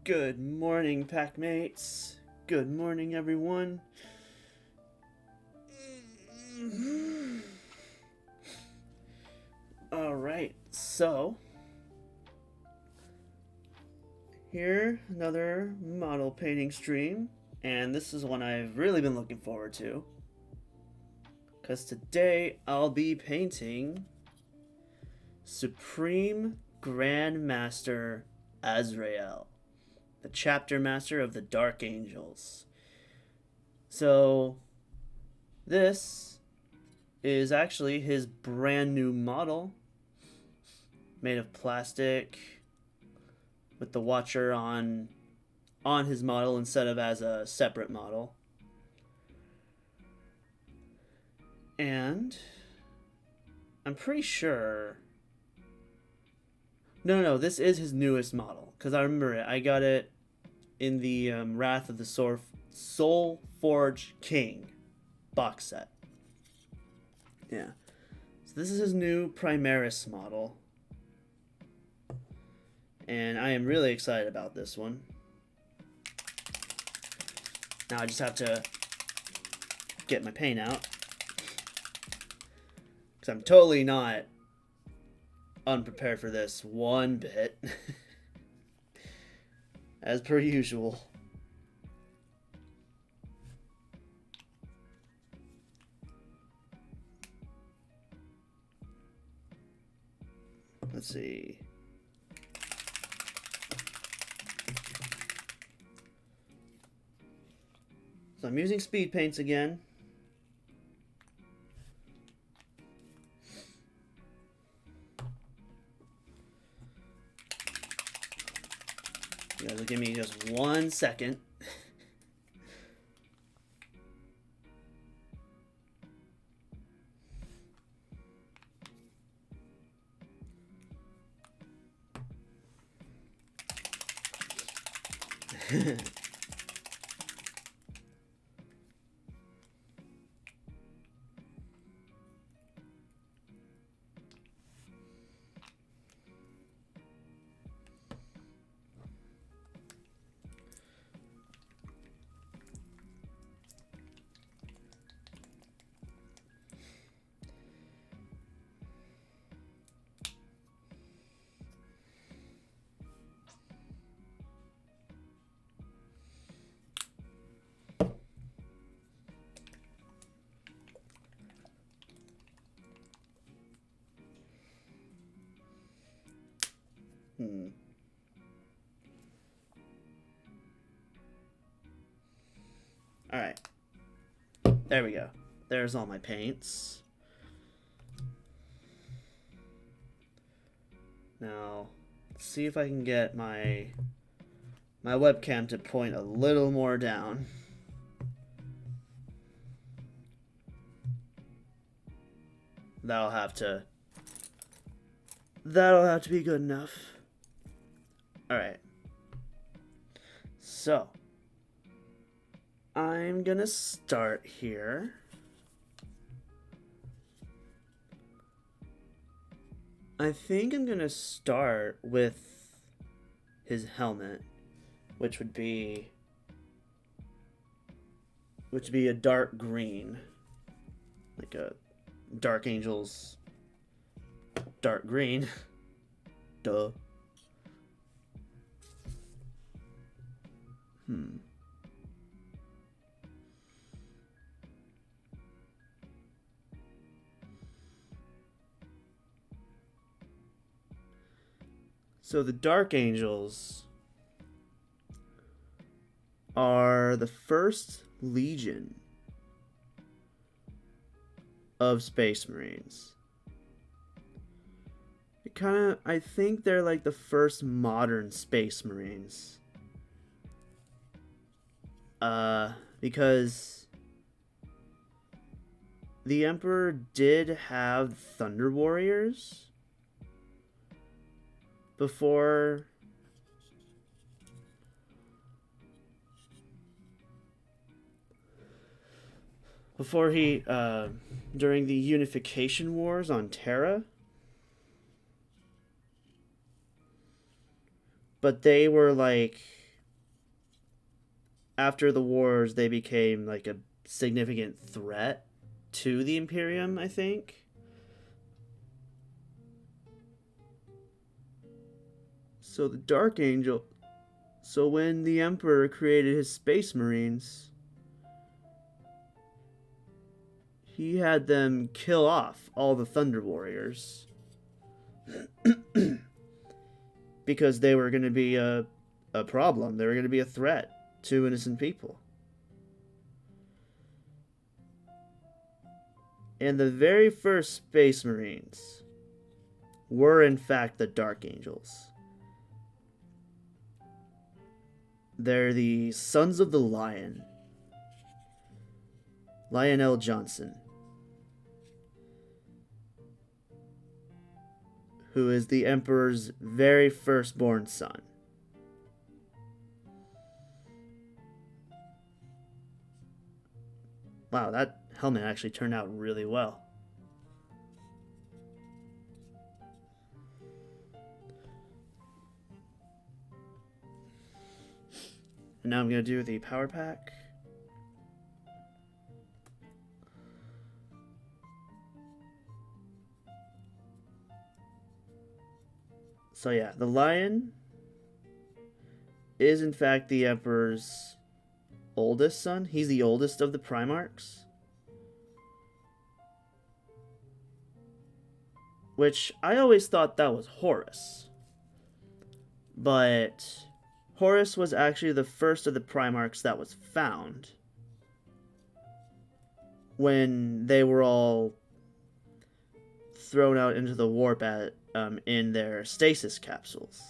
Good morning, Packmates. Good morning, everyone. Alright, so here, another model painting stream, and this is one I've really been looking forward to, because today I'll be painting Supreme Grandmaster Azrael, the chapter master of the Dark Angels. So this is actually his brand new model, made of plastic, with the Watcher on his model instead of as a separate model. And I'm pretty sure... No, this is his newest model, because I remember it. I got it in the Wrath of the Soul Forge King box set. Yeah. So this is his new Primaris model. And I am really excited about this one. Now I just have to get my paint out, because I'm totally not unprepared for this one bit. As per usual. Let's see. So I'm using speed paints again. You guys will give me just 1 second. Alright. There we go. There's all my paints. Now, let's see if I can get my webcam to point a little more down. That'll have to be good enough. Alright. So, I'm gonna start here. I think I'm gonna start with his helmet, which would be a dark green, like a Dark Angels dark green. Duh. So the Dark Angels are the first legion of Space Marines. I think they're like the first modern Space Marines. Because the Emperor did have Thunder Warriors before he during the Unification Wars on Terra. But they were like after the wars, they became like a significant threat to the Imperium, I think. So the Dark Angel. So when the Emperor created his Space Marines, he had them kill off all the Thunder Warriors because they were going to be a problem. They were going to be a threat to innocent people. And the very first Space Marines were, in fact, the Dark Angels. They're the Sons of the Lion. Lionel Johnson, who is the Emperor's very firstborn son. Wow, that helmet actually turned out really well. And now I'm going to do the power pack. So yeah, the lion is in fact the Emperor's oldest son. He's the oldest of the Primarchs. Which I always thought that was Horus. But Horus was actually the first of the Primarchs that was found when they were all thrown out into the warp in their stasis capsules.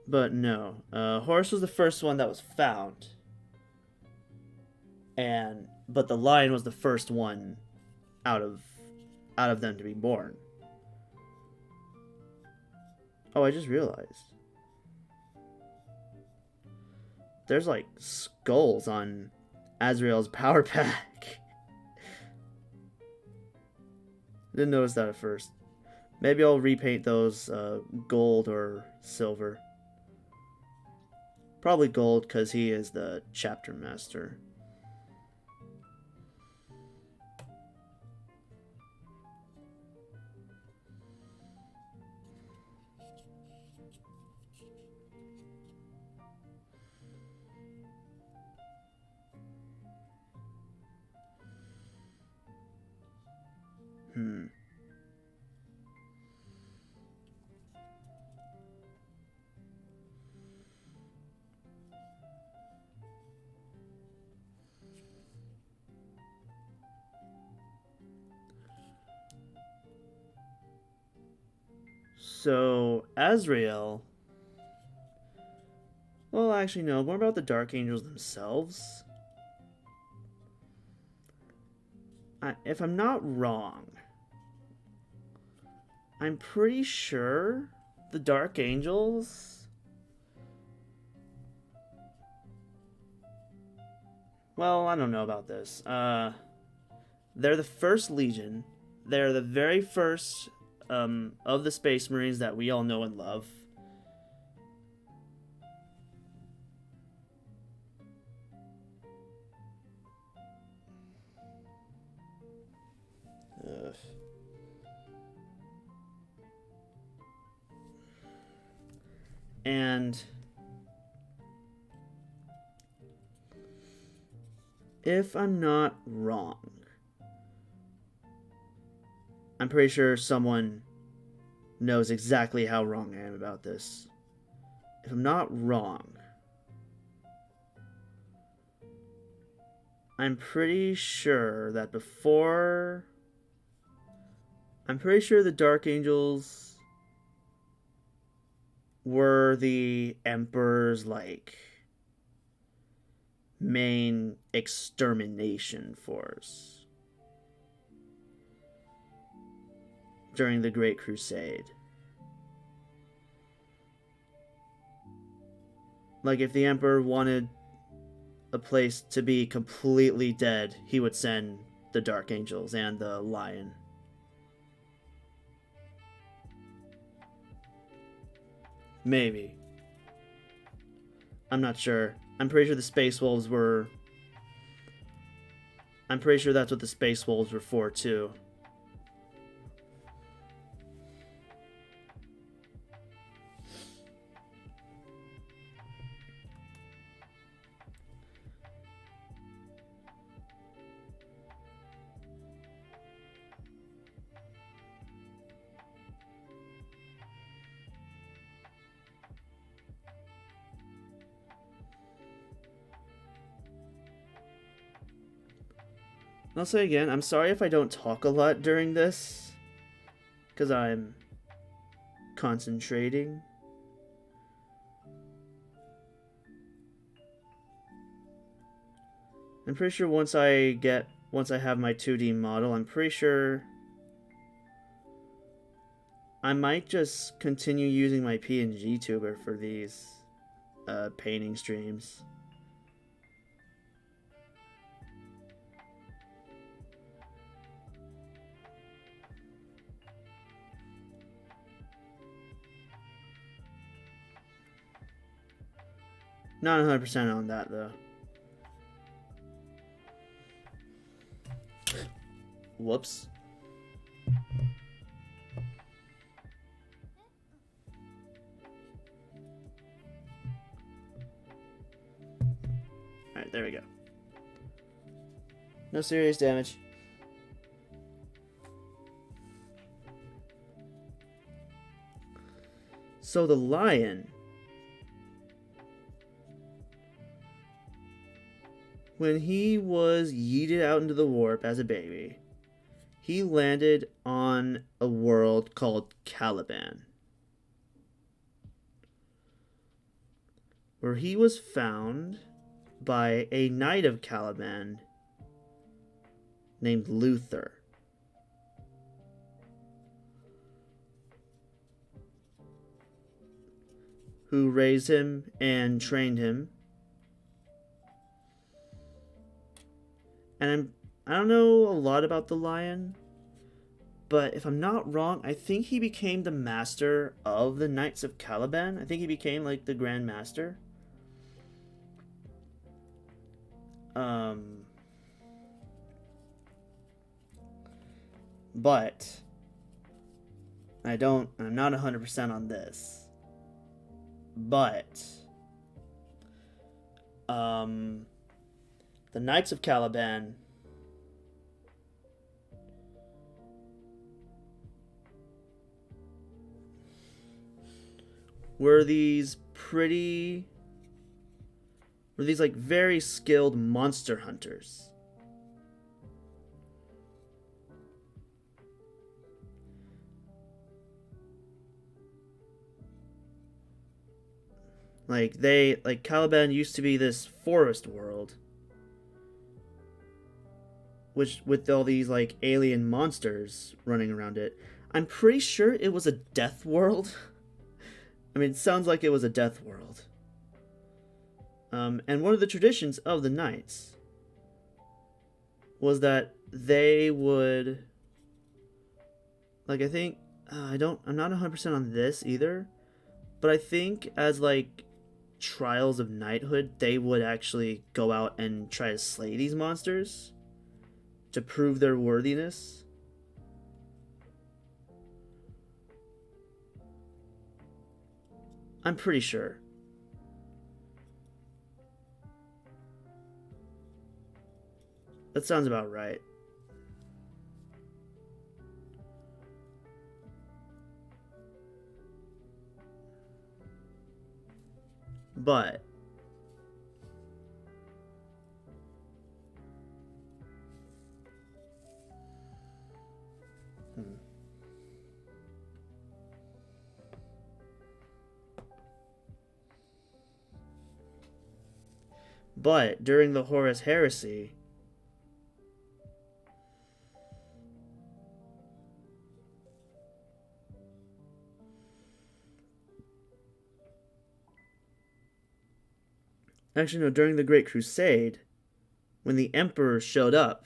But no, Horus was the first one that was found, but the lion was the first one out of them to be born. Oh, I just realized there's like skulls on Azrael's power pack. Didn't notice that at first. Maybe I'll repaint those gold or silver. Probably gold, because he is the chapter master. So, Azrael... Well, actually, no. More about the Dark Angels themselves. If I'm not wrong, I'm pretty sure the Dark Angels... Well, I don't know about this. They're the first Legion. They're the very first of the Space Marines that we all know and love. Ugh. And if I'm not wrong, I'm pretty sure someone knows exactly how wrong I am about this. If I'm not wrong, I'm pretty sure that before... I'm pretty sure the Dark Angels were the Emperor's, like, main extermination force during the Great Crusade. Like, if the Emperor wanted a place to be completely dead, he would send the Dark Angels and the Lion. Maybe. I'm not sure. I'm pretty sure the Space Wolves were... I'm pretty sure that's what the Space Wolves were for, too. I'll say again, I'm sorry if I don't talk a lot during this, because I'm concentrating. I'm pretty sure once I have my 2D model, I'm pretty sure I might just continue using my PNG tuber for these painting streams. Not 100% on that, though. Whoops. Alright, there we go. No serious damage. So the lion... when he was yeeted out into the warp as a baby, he landed on a world called Caliban, where he was found by a knight of Caliban named Luther. Who raised him and trained him. And I don't know a lot about the lion, but if I'm not wrong, I think he became the master of the Knights of Caliban. I think he became like the Grand Master. But I'm not 100% on this. But the Knights of Caliban were these like very skilled monster hunters. Like Caliban used to be this forest world, which with all these like alien monsters running around it. I'm pretty sure it was a death world. I mean, it sounds like it was a death world. And one of the traditions of the knights was that they would, like, I think I'm not 100% on this either, but I think as like trials of knighthood, they would actually go out and try to slay these monsters to prove their worthiness. I'm pretty sure. That sounds about right. But But during the Horus Heresy, actually no, during the Great Crusade, when the Emperor showed up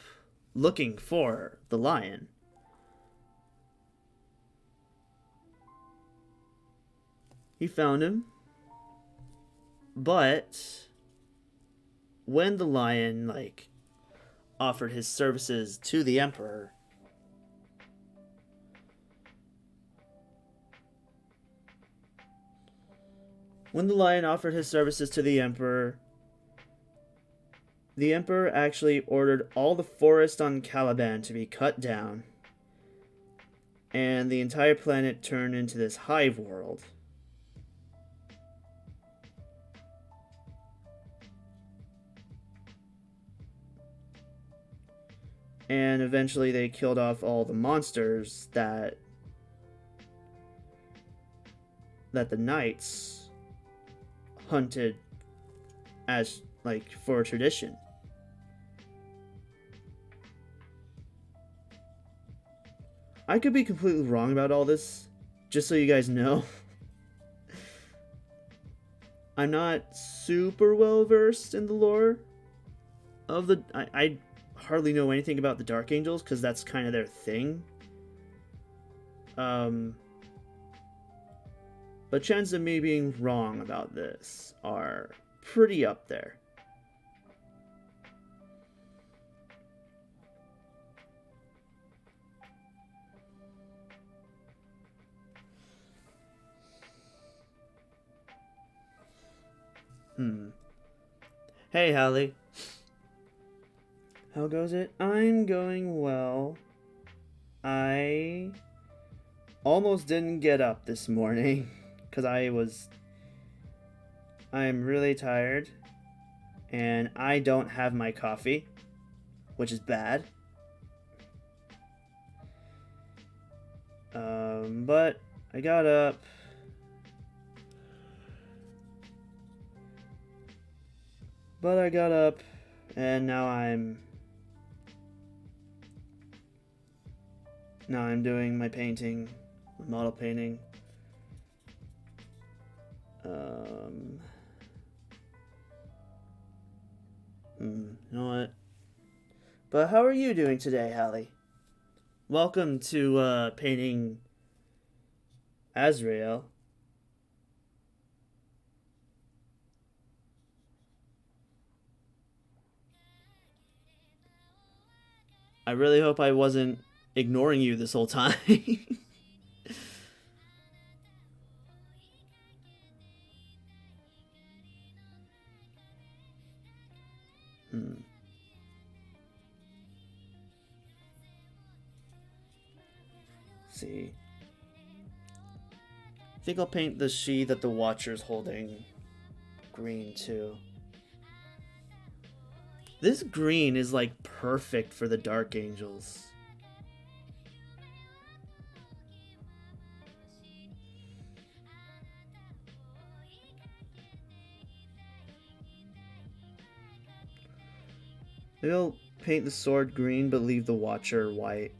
looking for the lion. He found him. But when the lion, like, offered his services to the emperor, the emperor actually ordered all the forest on Caliban to be cut down, and the entire planet turned into this hive world. And eventually they killed off all the monsters that the knights hunted as, like, for tradition. I could be completely wrong about all this, just so you guys know. I'm not super well versed in the lore of the... I hardly know anything about the Dark Angels, because that's kind of their thing. But chances of me being wrong about this are pretty up there. Hey, Hallie. How goes it? I'm going well. I almost didn't get up this morning because I'm really tired and I don't have my coffee, which is bad. But I got up. And now I'm doing my painting, my model painting. You know what? But how are you doing today, Hallie? Welcome to painting Azrael. I really hope I wasn't ignoring you this whole time. See. I think I'll paint the she that the Watcher's holding green too. This green is like perfect for the Dark Angels. Maybe I'll paint the sword green but leave the Watcher white.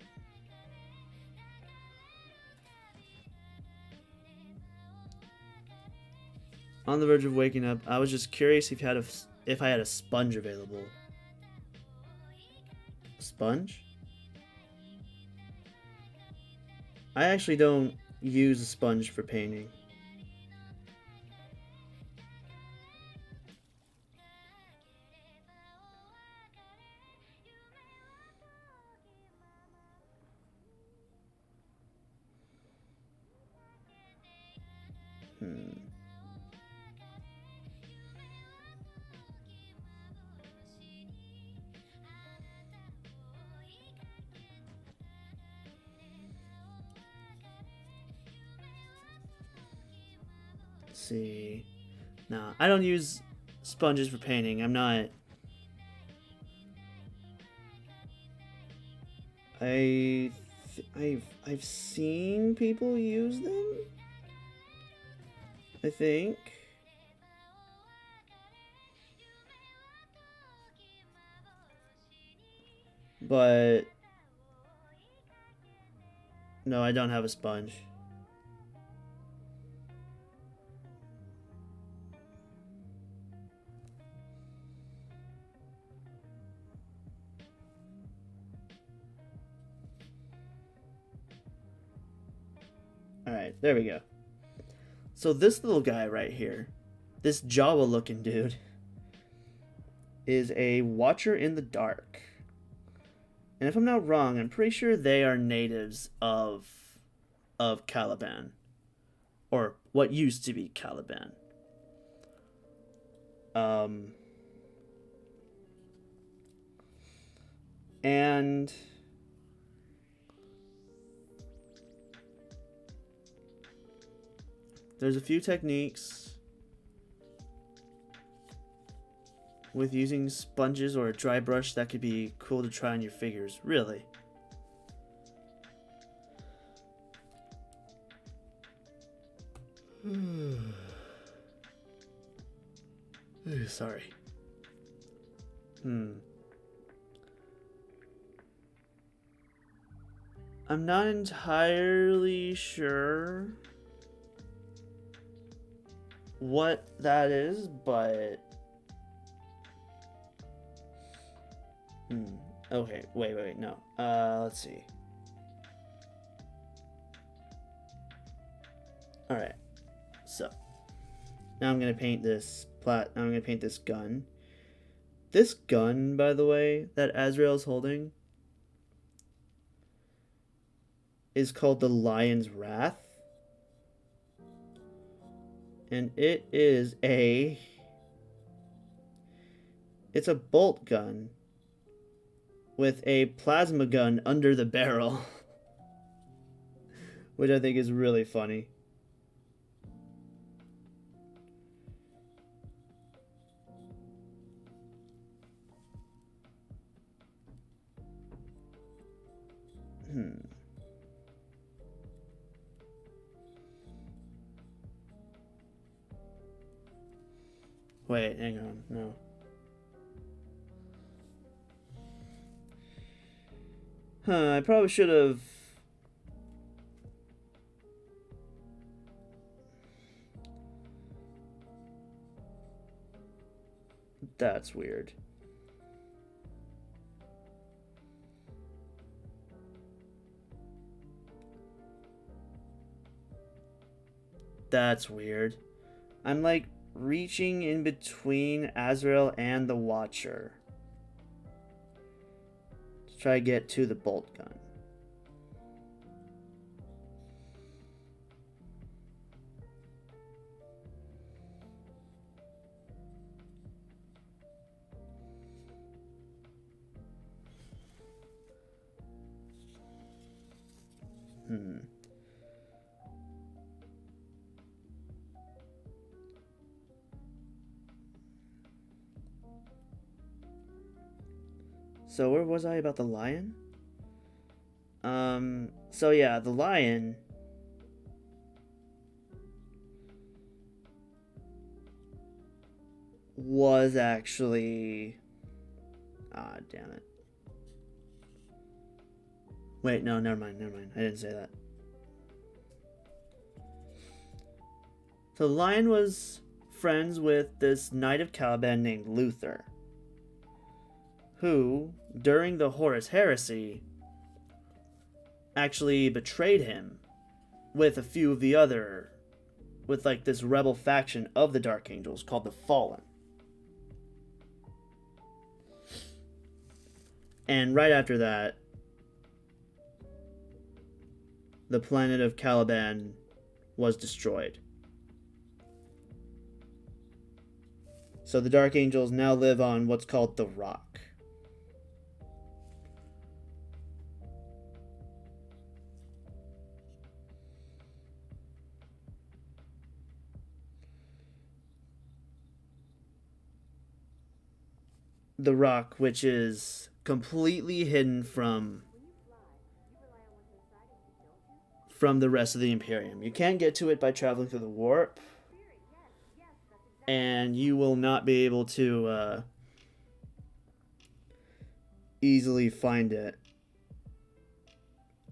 On the verge of waking up, I was just curious if I had a sponge available. A sponge? I actually don't use a sponge for painting. See. Nah, I don't use sponges for painting. I'm not... I've seen people use them, I think. But no, I don't have a sponge. Alright, there we go. So this little guy right here, this Jawa looking dude, is a Watcher in the Dark. And if I'm not wrong, I'm pretty sure they are natives of Caliban. Or what used to be Caliban. And there's a few techniques with using sponges or a dry brush that could be cool to try on your figures, really. Sorry. I'm not entirely sure what that is, but okay, wait, no. Let's see. All right. So, now I'm going to paint this gun. This gun, by the way, that Azrael's holding is called the Lion's Wrath. And it's a bolt gun with a plasma gun under the barrel, which I think is really funny. Wait, hang on, no. I probably should have... That's weird. That's weird. I'm like reaching in between Azrael and the Watcher to try to get to the bolt gun. So where was I about the lion? So yeah, the lion was actually... Ah, damn it. Wait, no, never mind. I didn't say that. So the lion was friends with this knight of Caliban named Luther, who, during the Horus Heresy, actually betrayed him with a few of the other, with like this rebel faction of the Dark Angels called the Fallen. And right after that, the planet of Caliban was destroyed. So the Dark Angels now live on what's called the Rock. The Rock, which is completely hidden from the rest of the Imperium. You can't get to it by traveling through the warp, and you will not be able to easily find it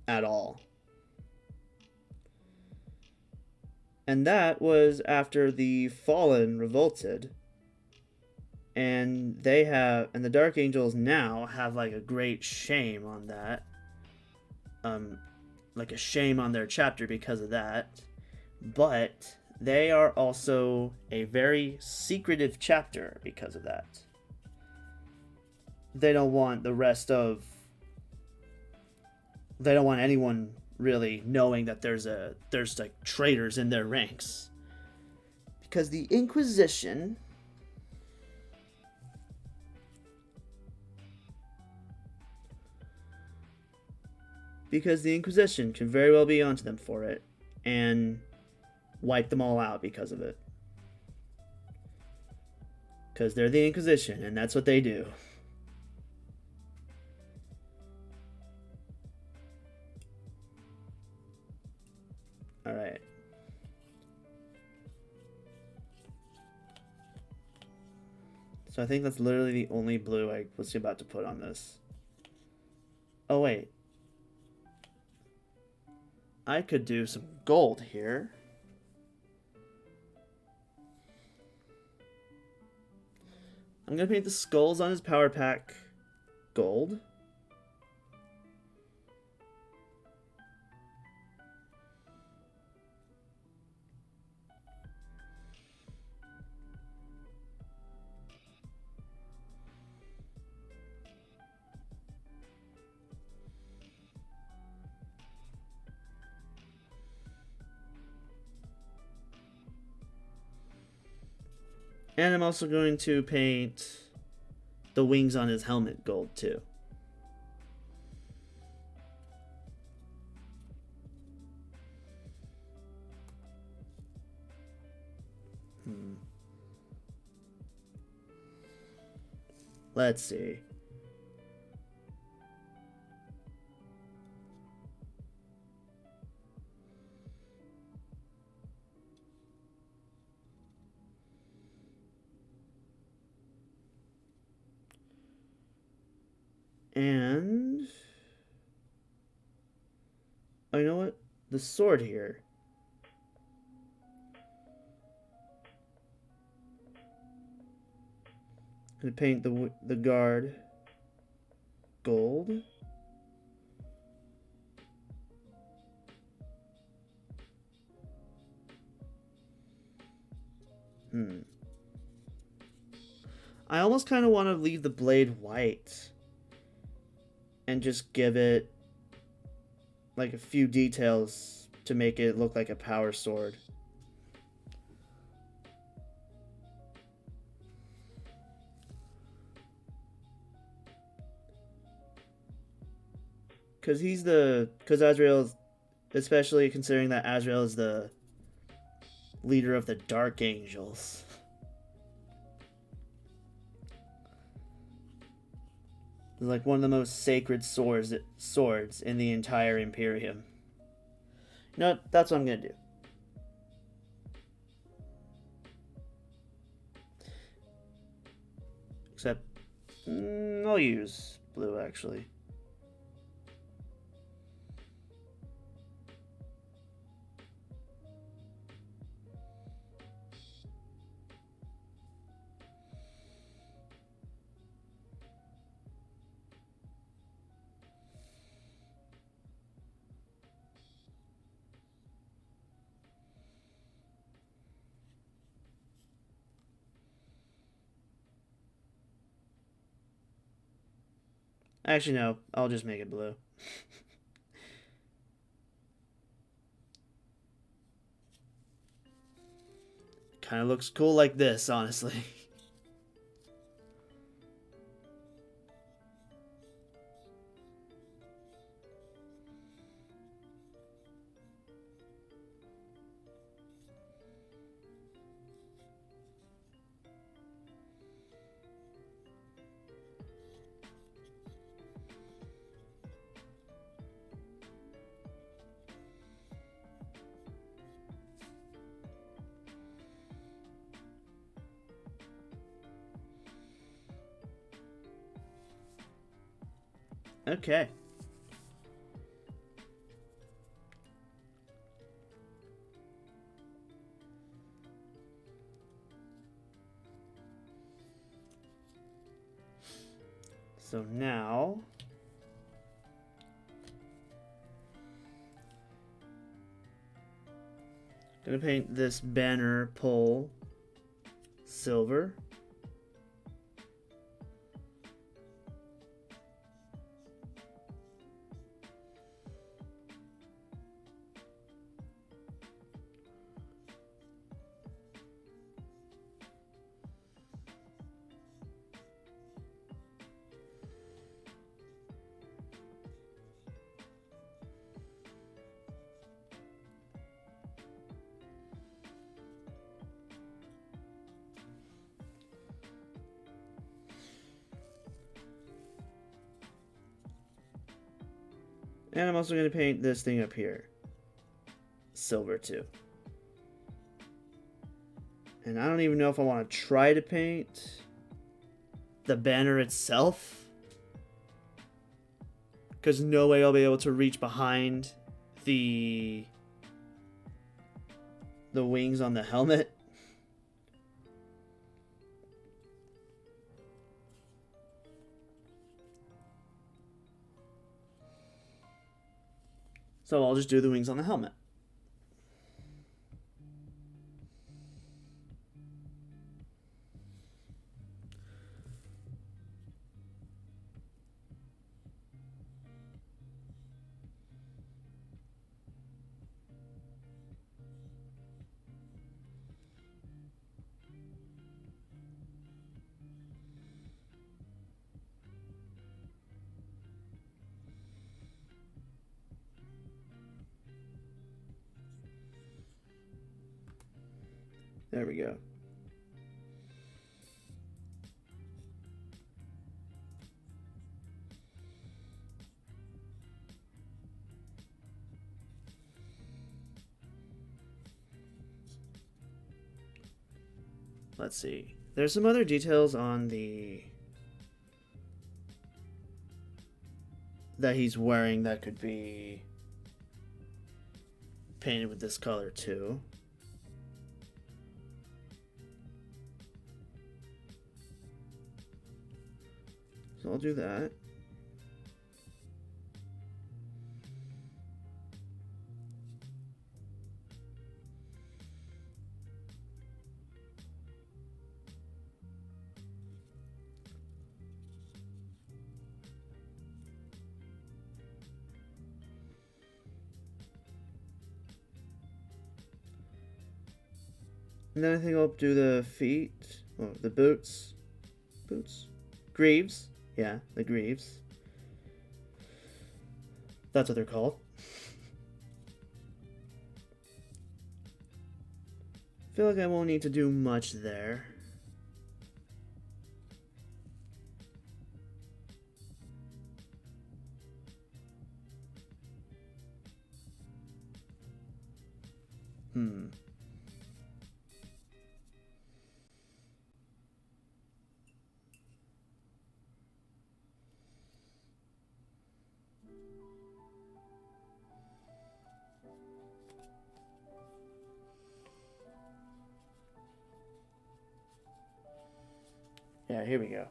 at all. And that was after the Fallen revolted. And the Dark Angels now have like a great shame on that. like a shame on their chapter because of that, but they are also a very secretive chapter because of that. They don't want they don't want anyone really knowing that there's like traitors in their ranks. Because the Inquisition can very well be onto them for it and wipe them all out because of it. Because they're the Inquisition, and that's what they do. Alright. So I think that's literally the only blue I was about to put on this. Oh, wait. I could do some gold here. I'm going to paint the skulls on his power pack gold. And I'm also going to paint the wings on his helmet gold too. Let's see. And oh, you know what? The sword here. I'm gonna paint the guard gold. I almost kind of want to leave the blade white and just give it like a few details to make it look like a power sword. Because Azrael, especially considering that Azrael is the leader of the Dark Angels. Like one of the most sacred swords in the entire Imperium. You know what? That's what I'm gonna do. Except, I'll use blue actually. Actually, no. I'll just make it blue. Kind of looks cool like this, honestly. Okay. So now Gonna paint this banner pole silver. And I'm also going to paint this thing up here silver too. And I don't even know if I want to try to paint the banner itself, because no way I'll be able to reach behind the wings on the helmet. So I'll just do the wings on the helmet. There we go. Let's see. There's some other details on that he's wearing that could be painted with this color too. So I'll do that. And then I think I'll do the feet, oh, the boots, greaves. Yeah, the greaves. That's what they're called. I feel like I won't need to do much there. Yeah, here we go.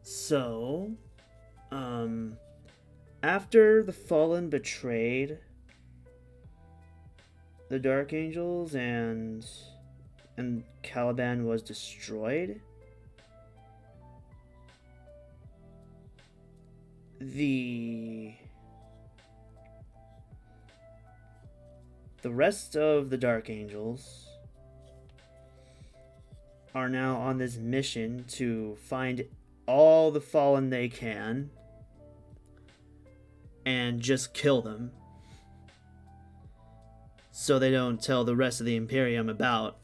So, after the Fallen betrayed the Dark Angels and Caliban was destroyed, the rest of the Dark Angels are now on this mission to find all the Fallen they can and just kill them, so they don't tell the rest of the Imperium about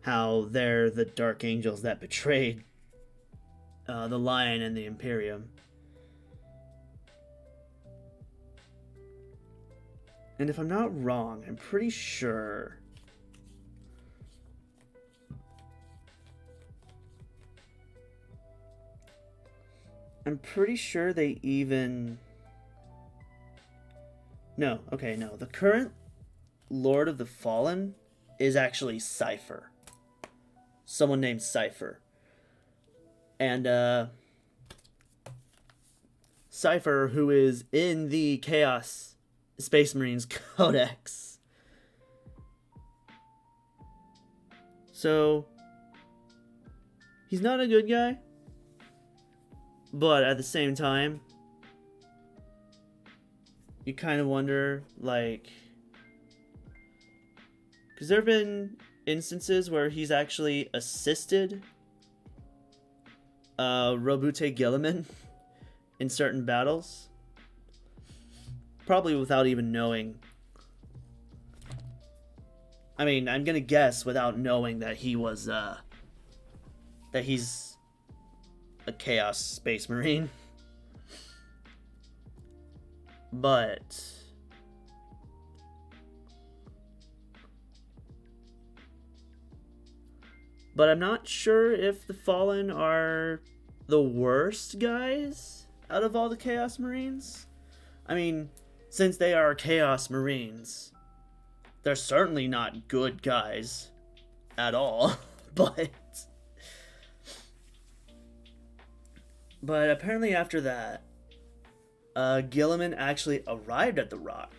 how they're the Dark Angels that betrayed the Lion and the Imperium. And if I'm not wrong, I'm pretty sure... they even... No, okay, no. The current Lord of the Fallen is actually Cypher. Someone named Cypher. And, Cypher, who is in the Chaos Space Marines Codex. So, he's not a good guy. But at the same time, you kind of wonder, like... Because there have been instances where he's actually assisted Robute Guilliman in certain battles. Probably without even knowing. I mean, I'm gonna guess without knowing that he was, that he's a Chaos Space Marine. But... But I'm not sure if the Fallen are the worst guys out of all the Chaos Marines. I mean, since they are Chaos Marines, they're certainly not good guys at all. But apparently after that, Guilliman actually arrived at the Rock.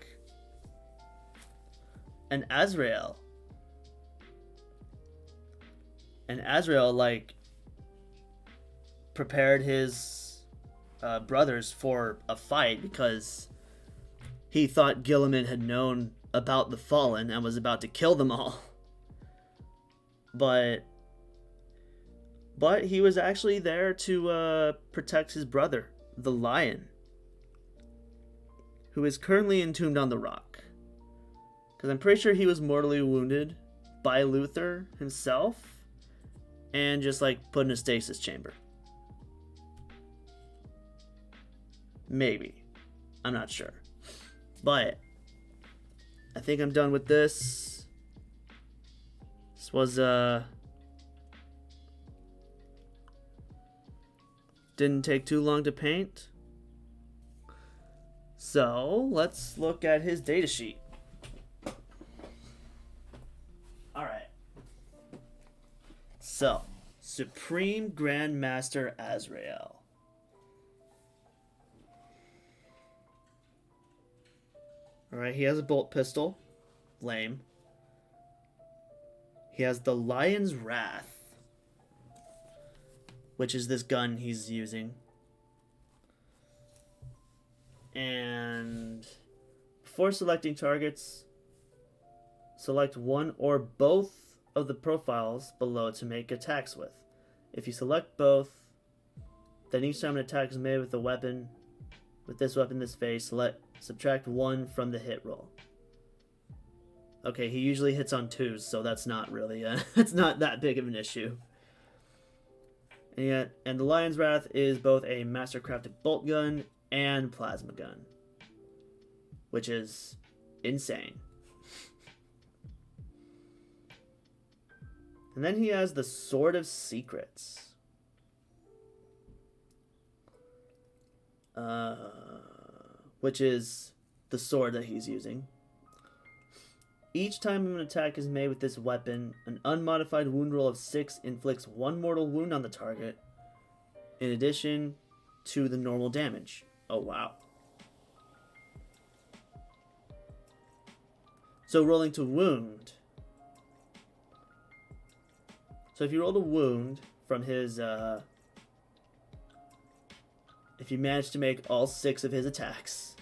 And Azrael, like, prepared his brothers for a fight because he thought Guilliman had known about the Fallen and was about to kill them all. But he was actually there to protect his brother, the Lion, who is currently entombed on the Rock. Because I'm pretty sure he was mortally wounded by Luther himself. And just, like, put in a stasis chamber. Maybe. I'm not sure. But I think I'm done with this. This was, didn't take too long to paint. So, let's look at his datasheet. Alright. So, Supreme Grand Master Azrael. Alright, he has a bolt pistol. Lame. He has the Lion's Wrath, which is this gun he's using. And before selecting targets, select one or both of the profiles below to make attacks with. If you select both, then each time an attack is made with a weapon, with this weapon, this phase, subtract 1 from the hit roll. Okay, he usually hits on 2s, so that's not really it's not that big of an issue. And the Lion's Wrath is both a mastercrafted bolt gun and plasma gun, which is insane. And then he has the Sword of Secrets. Which is the sword that he's using. Each time an attack is made with this weapon, an unmodified wound roll of 6 inflicts 1 mortal wound on the target, in addition to the normal damage. Oh, wow. So rolling to wound. So if you roll a wound from his, if you manage to make all 6 of his attacks,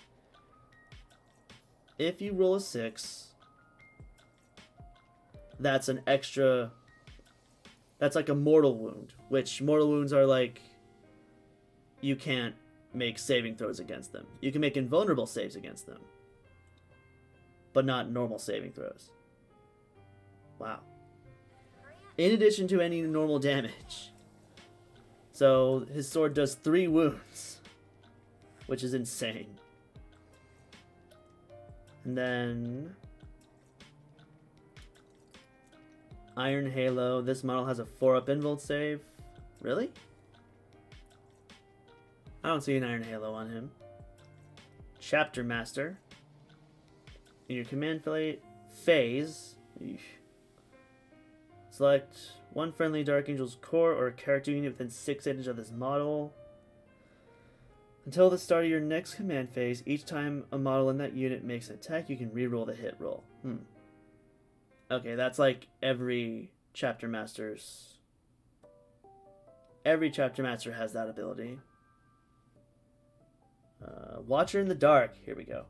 if you roll a 6, that's an extra, that's like a mortal wound, which mortal wounds are like, you can't make saving throws against them. You can make invulnerable saves against them, but not normal saving throws. Wow. In addition to any normal damage. So his sword does 3 wounds, which is insane. And then Iron Halo. This model has a 4-up invuln save. Really? I don't see an Iron Halo on him. Chapter Master. In your command phase, select one friendly Dark Angel's core or character unit within 6 inches of this model. Until the start of your next command phase, each time a model in that unit makes an attack, you can reroll the hit roll. Okay, that's like every Chapter Master's. Every Chapter Master has that ability. Watcher in the Dark. Here we go.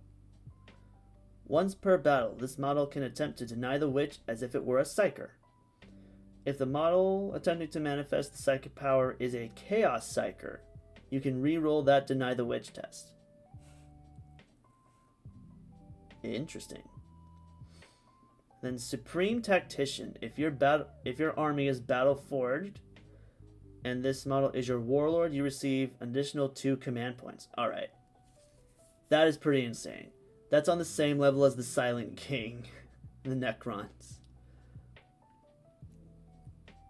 Once per battle, this model can attempt to deny the witch as if it were a psyker. If the model attempting to manifest the psychic power is a chaos psyker, you can re-roll that deny the witch test. Interesting. Then Supreme Tactician. If your army is battle forged, and this model is your warlord, you receive additional 2 command points. All right, that is pretty insane. That's on the same level as the Silent King, the Necrons.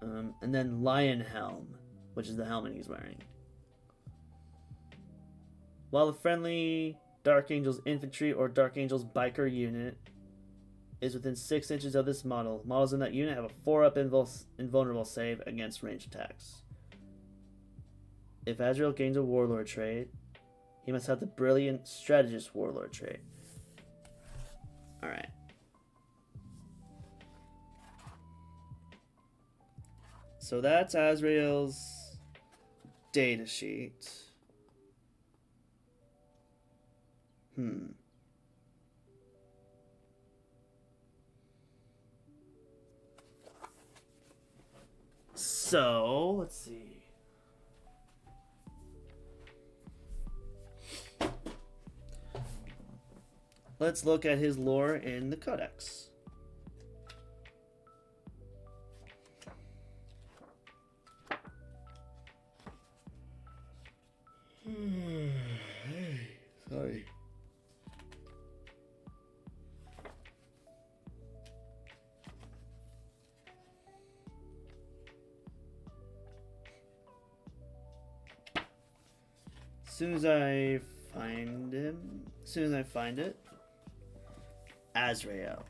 And then Lion Helm, which is the helmet he's wearing. While the friendly Dark Angel's infantry or Dark Angel's biker unit is within 6 inches of this model, models in that unit have a 4-up invulnerable save against ranged attacks. If Azrael gains a warlord trait, he must have the brilliant strategist warlord trait. Alright. So that's Azrael's datasheet. So, let's see. Let's look at his lore in the Codex. Sorry. As soon as I find it, Azrael,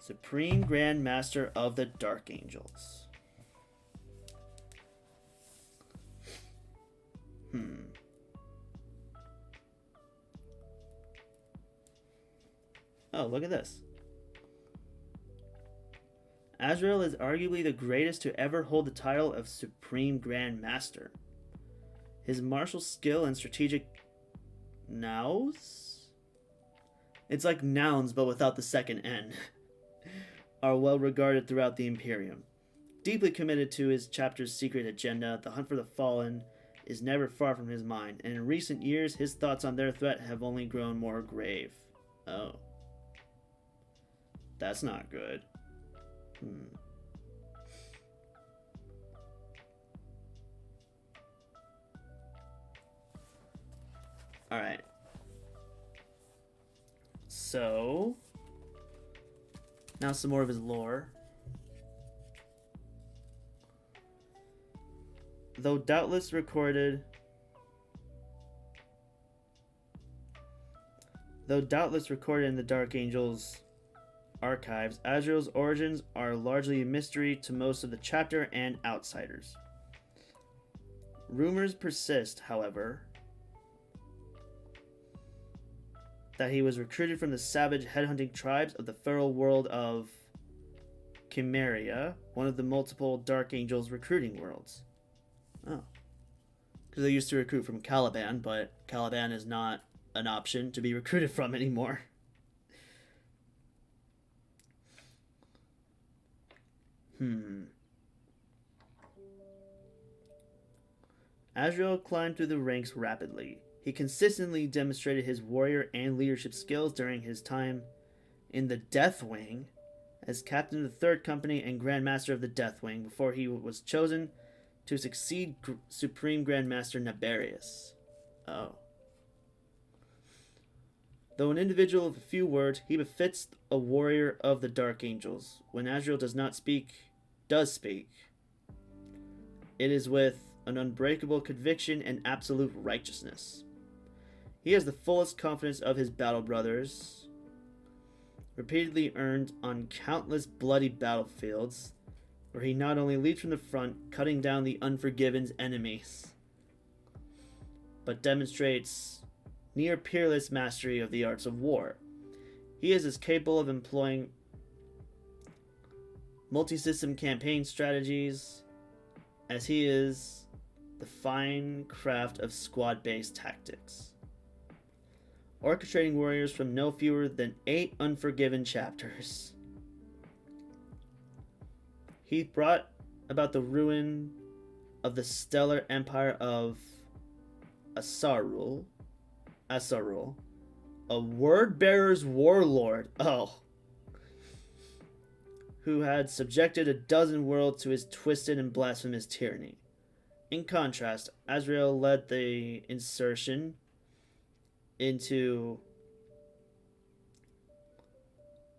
Supreme Grand Master of the Dark Angels. Oh, look at this. Azrael is arguably the greatest to ever hold the title of Supreme Grand Master. His martial skill and strategic nows? It's like nouns, but without the second N. Are well regarded throughout the Imperium. Deeply committed to his chapter's secret agenda, the hunt for the fallen is never far from his mind, and in recent years, his thoughts on their threat have only grown more grave. Oh. That's not good. Alright. So, now some more of his lore. Though doubtless recorded in the Dark Angels archives, Azrael's origins are largely a mystery to most of the chapter and outsiders. Rumors persist, however, that he was recruited from the savage headhunting tribes of the feral world of Chimeria, one of the multiple Dark Angels recruiting worlds. Oh. Because they used to recruit from Caliban, but Caliban is not an option to be recruited from anymore. Azrael climbed through the ranks rapidly. He consistently demonstrated his warrior and leadership skills during his time in the Death Wing as captain of the 3rd Company and Grand Master of the Death Wing before he was chosen to succeed Supreme Grand Master Naberius. Oh. Though an individual of a few words, he befits a warrior of the Dark Angels. When Azrael does speak, it is with an unbreakable conviction and absolute righteousness. He has the fullest confidence of his battle brothers, repeatedly earned on countless bloody battlefields, where he not only leads from the front, cutting down the Unforgiven's enemies, but demonstrates near peerless mastery of the arts of war. He is as capable of employing multi-system campaign strategies as he is the fine craft of squad-based tactics, orchestrating warriors from no fewer than 8 Unforgiven chapters. He brought about the ruin of the stellar empire of Azrael, a word-bearer's warlord, who had subjected a dozen worlds to his twisted and blasphemous tyranny. In contrast, Azrael led the insertion into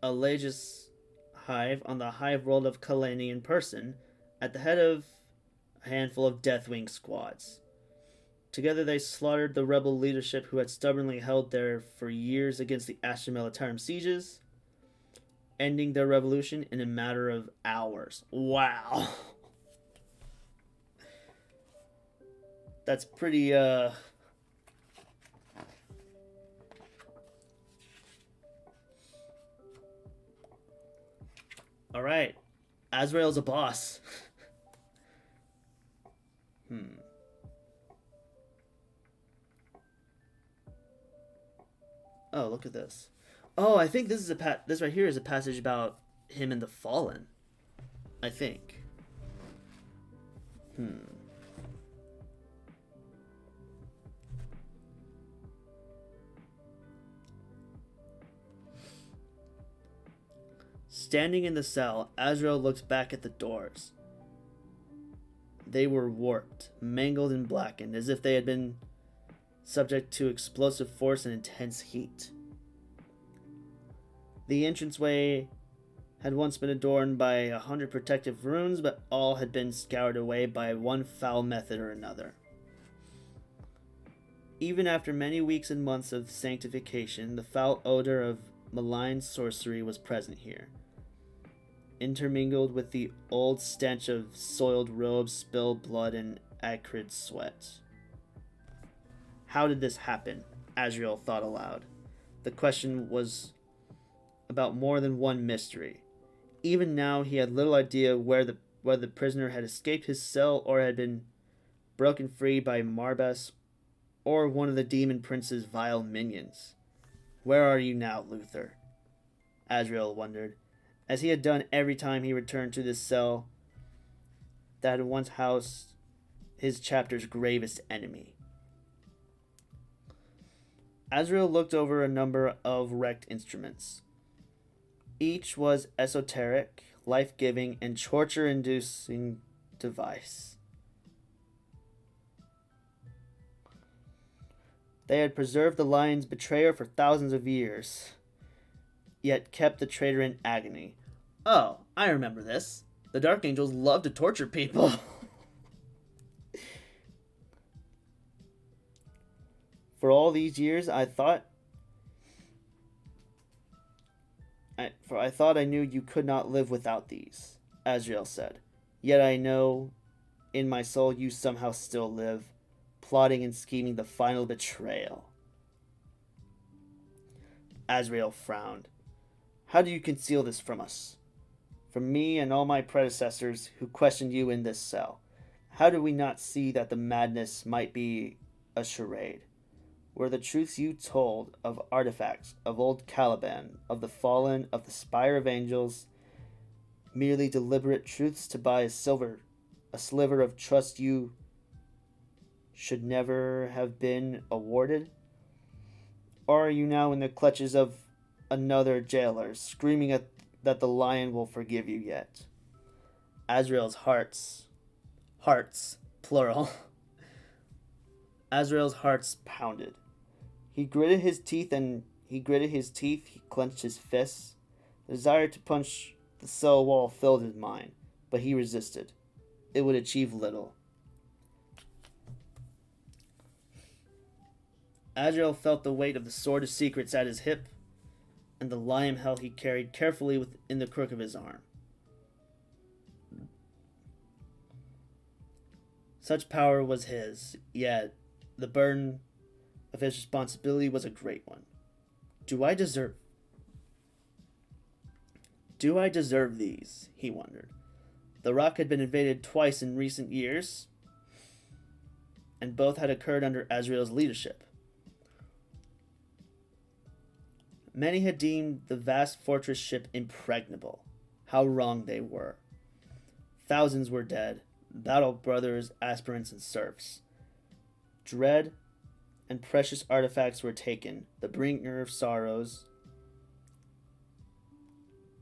Alagus Hive on the hive world of Kalani in person, at the head of a handful of Deathwing squads. Together they slaughtered the rebel leadership who had stubbornly held there for years against the Astra Militarum sieges, ending their revolution in a matter of hours. Wow. That's pretty, Alright. Azrael's a boss. Oh, look at this. Oh, I think this is this right here is a passage about him and the Fallen. I think. Standing in the cell, Azrael looks back at the doors. They were warped, mangled, and blackened, as if they had been subject to explosive force and intense heat. The entranceway had once been adorned by 100 protective runes, but all had been scoured away by one foul method or another. Even after many weeks and months of sanctification, the foul odor of malign sorcery was present here, intermingled with the old stench of soiled robes, spilled blood, and acrid sweat. How did this happen? Azrael thought aloud. The question was about more than one mystery. Even now he had little idea whether the prisoner had escaped his cell or had been broken free by Marbas or one of the demon prince's vile minions. Where are you now, Luther? Azrael wondered, as he had done every time he returned to this cell that had once housed his chapter's gravest enemy. Azrael looked over a number of wrecked instruments. Each was esoteric, life-giving, and torture-inducing device. They had preserved the lion's betrayer for thousands of years, yet kept the traitor in agony. Oh, I remember this. The Dark Angels love to torture people. For all these years, I thought I knew you could not live without these, Azrael said. Yet I know in my soul you somehow still live, plotting and scheming the final betrayal. Azrael frowned. How do you conceal this from us? From me and all my predecessors who questioned you in this cell. How do we not see that the madness might be a charade? Were the truths you told of artifacts, of old Caliban, of the Fallen, of the Spire of Angels, merely deliberate truths to buy a sliver of trust you should never have been awarded? Or are you now in the clutches of another jailer, screaming that the lion will forgive you yet? Azrael's hearts, plural. Azrael's hearts pounded. He gritted his teeth and He gritted his teeth, he clenched his fists. The desire to punch the cell wall filled his mind, but he resisted. It would achieve little. Azrael felt the weight of the sword of secrets at his hip, and the lion hell he carried carefully within the crook of his arm. Such power was his, yet the burden of his responsibility was a great one. Do I deserve these? He wondered. The rock had been invaded twice in recent years, and both had occurred under Azrael's leadership. Many had deemed the vast fortress ship impregnable. How wrong they were. Thousands were dead, battle brothers, aspirants, and serfs. Dread and precious artifacts were taken, the bringer of sorrows.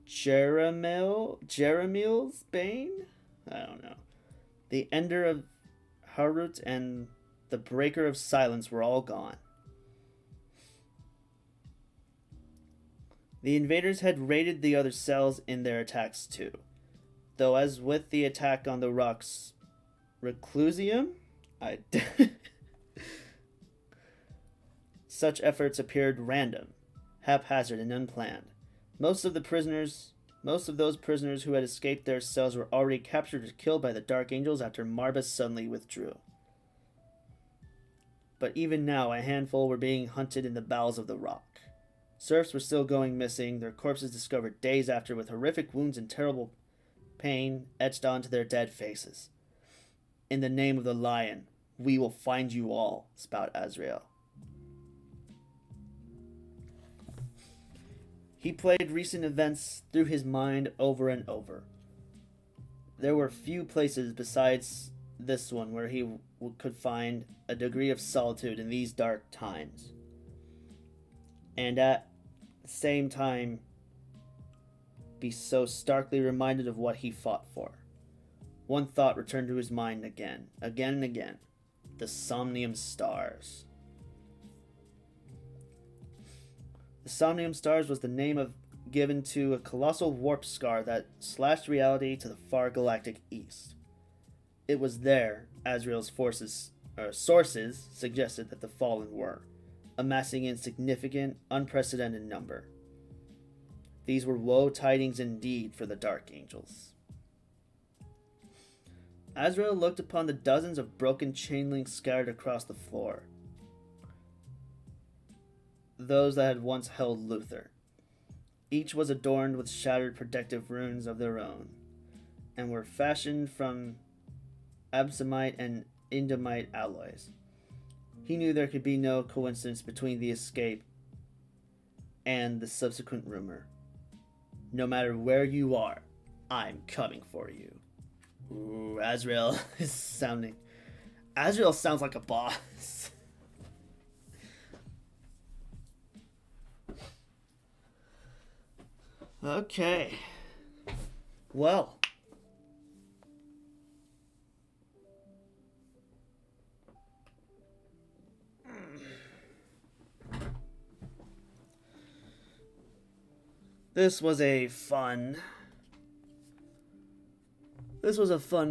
Jeremiel's bane? I don't know. The ender of Harut and the breaker of silence were all gone. The invaders had raided the other cells in their attacks too, though as with the attack on the rock's reclusium, such efforts appeared random, haphazard, and unplanned. Most of those prisoners who had escaped their cells were already captured or killed by the Dark Angels after Marbas suddenly withdrew. But even now, a handful were being hunted in the bowels of the rock. Serfs were still going missing, their corpses discovered days after with horrific wounds and terrible pain etched onto their dead faces. In the name of the lion, we will find you all, spout Azrael. He played recent events through his mind over and over. There were few places besides this one where he could find a degree of solitude in these dark times. And at the same time, be so starkly reminded of what he fought for. One thought returned to his mind again and again. The Somnium Stars. The Somnium Stars was the name given to a colossal warp scar that slashed reality to the far galactic east. It was there Azrael's sources suggested that the Fallen were, amassing in significant, unprecedented number. These were woe tidings indeed for the Dark Angels. Azrael looked upon the dozens of broken chain links scattered across the floor. Those that had once held Luther. Each was adorned with shattered protective runes of their own, and were fashioned from absomite and indamite alloys. He knew there could be no coincidence between the escape and the subsequent rumor. No matter where you are, I'm coming for you. Ooh, Azrael sounds like a boss. Okay. Well. This was a fun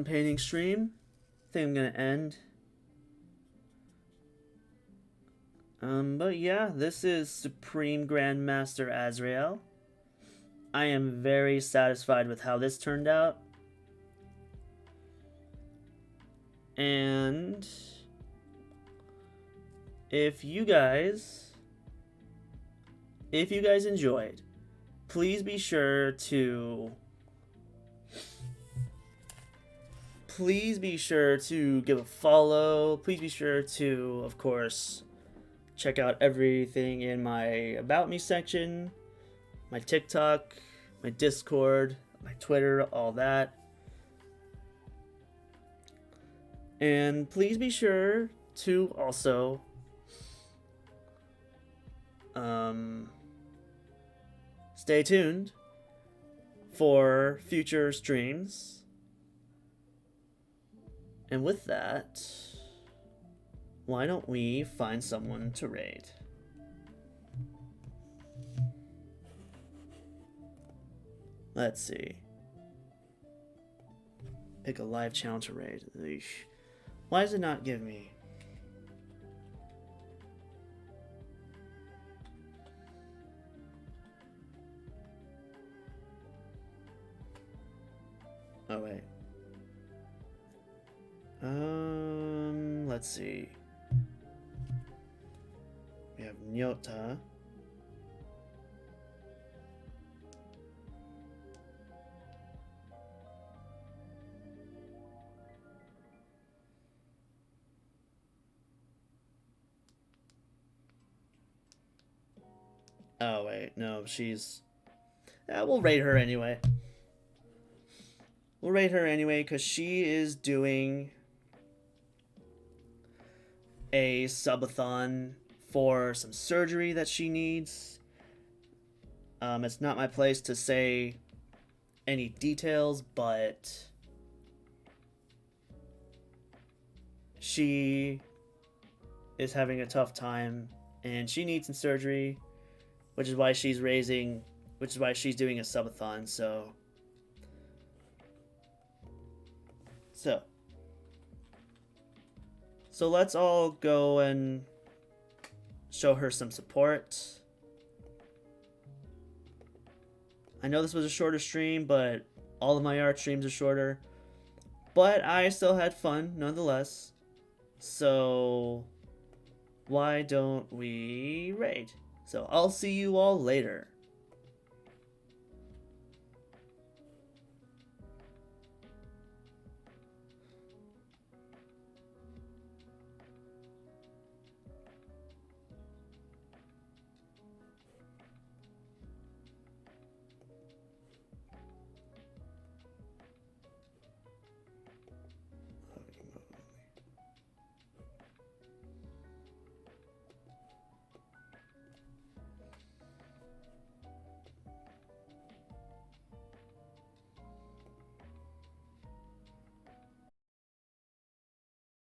painting stream. I think I'm gonna end. But yeah, this is Supreme Grandmaster Azrael. I am very satisfied with how this turned out. And if you guys enjoyed, please be sure to give a follow. Please be sure to, of course, check out everything in my About Me section, my TikTok, my Discord, my Twitter, all that. And please be sure to also stay tuned for future streams. And with that, why don't we find someone to raid? Let's see. Pick a live channel to raid. Eesh. Why does it not give me? Oh wait. Let's see. We have Nyota. Oh wait, no, she's. Yeah, we'll rate her anyway. We'll rate her anyway because she is doing a subathon for some surgery that she needs. It's not my place to say any details, but she is having a tough time and she needs some surgery, which is why she's doing a subathon. So let's all go and show her some support. I know this was a shorter stream, but all of my art streams are shorter. But I still had fun nonetheless. So why don't we raid? So I'll see you all later.